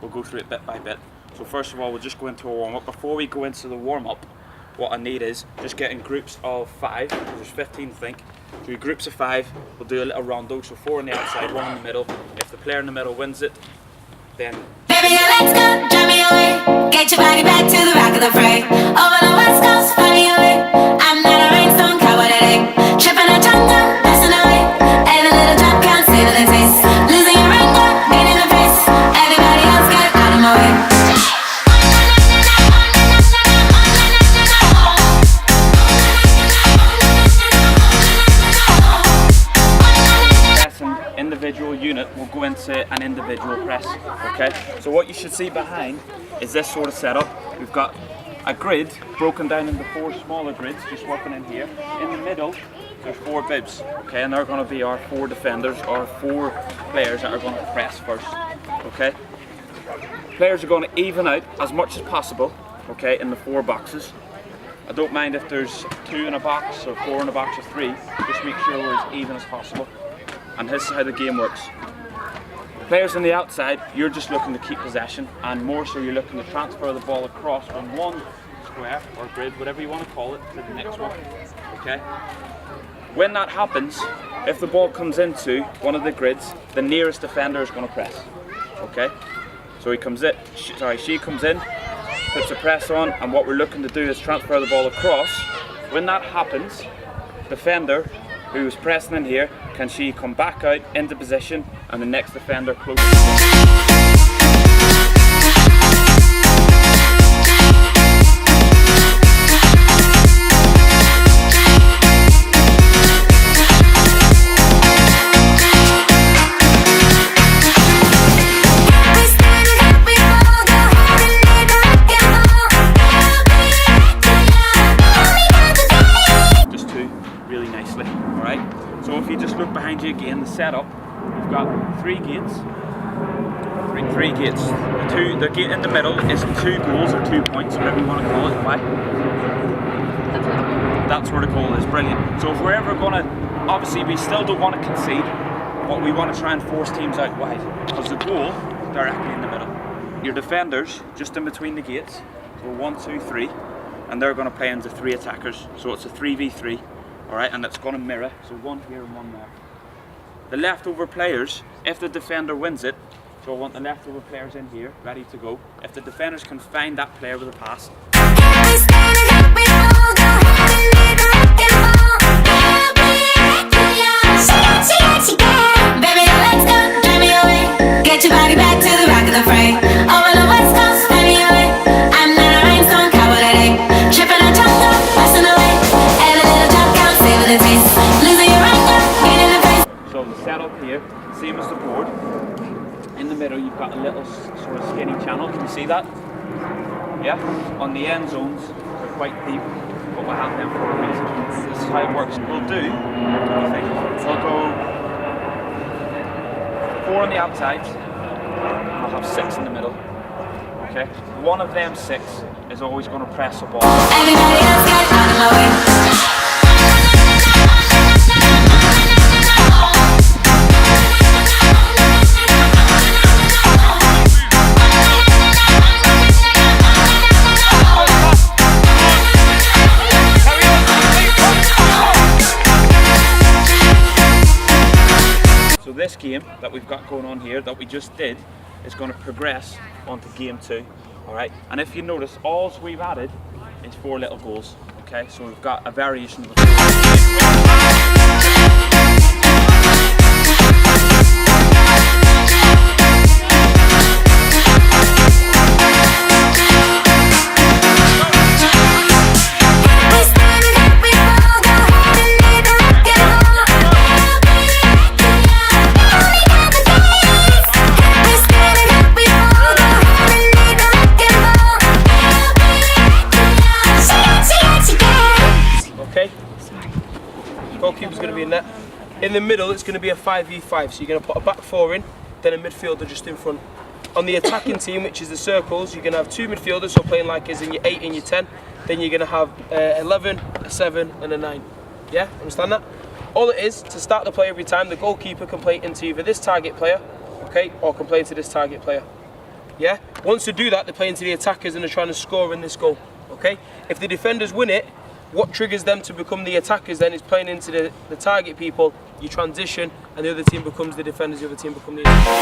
we'll go through it bit by bit. So first of all, we'll just go into a warm-up. Before we go into the warm-up, what I need is just get in groups of 5, there's 15 I think. So groups of 5, we'll do a little rondo, so 4 on the outside, 1 in the middle. If the player in the middle wins it, then... Baby, let's go, drive me away. Get your body back to the rock of the fray. Over the west coast, find me away. I'm not a rhinestone cowboy today. Tripping a jungle, passing away. Every little drop can't save the taste. Losing your ring, being in the face. Everybody else get out of my way. Individual unit will go into an individual press. Okay, so what you should see behind is this sort of setup. We've got a grid broken down into 4 smaller grids just working in here. In the middle there's 4 bibs, okay, and they're going to be our 4 defenders, our 4 players that are going to press first. Okay, players are going to even out as much as possible, okay, in the 4 boxes. I don't mind if there's 2 in a box or 4 in a box or 3, just make sure we're as even as possible. And this is how the game works. Players on the outside, you're just looking to keep possession, and more so you're looking to transfer the ball across from one square or grid, whatever you want to call it, to the next one. Okay? When that happens, if the ball comes into one of the grids, the nearest defender is going to press. Okay? So she comes in, puts a press on, and what we're looking to do is transfer the ball across. When that happens, defender who is pressing in here, can she come back out into position and the next defender close. So if you just look behind you again, the setup, we've got 3 gates. Three gates. The gate in the middle is 2 goals or 2 points, whatever you want to call it. Why? That's where the goal is. Brilliant. So if we're ever going to, obviously we still don't want to concede, but we want to try and force teams out wide, because the goal is directly in the middle. Your defenders just in between the gates, so 1, 2, 3, and they're going to play into 3 attackers. So it's a 3v3. Alright, and it's going to mirror, so 1 here and 1 there. The leftover players, if the defender wins it, so I want the leftover players in here, ready to go. If the defenders can find that player with a pass. Baby, let's go, drive me away. Get your body back to the rock of the fray. Over the west coast, find me away. I'm not a rhinestone cowboy today. Tripping a jungle, passing away. So the setup here, same as the board. In the middle you've got a little sort of skinny channel, can you see that? Yeah? On the end zones, they're quite deep, but we'll have them for a reason. This is how it works. We'll do, we'll go 4 on the outsides, and we'll have 6 in the middle. Okay? One of them 6 is always going to press the ball. Everybody else get out of my way. This game that we've got going on here that we just did is going to progress onto game 2. Alright, and if you notice, all we've added is 4 little goals. Okay, so we've got a variation of the 4. Goalkeeper's going to be in net. In the middle it's going to be a 5v5, so you're going to put a back 4 in, then a midfielder just in front. On the attacking team, which is the circles, you're going to have 2 midfielders, so playing like as in your 8 and your 10. Then you're going to have 11, a 7 and a 9. Yeah, understand that? All it is, to start the play every time, the goalkeeper can play into either this target player, okay, or can play into this target player. Yeah? Once they do that, they're playing to the attackers and they're trying to score in this goal. Okay? If the defenders win it, what triggers them to become the attackers then is playing into the target people, you transition, and the other team becomes the defenders, the other team become the attackers.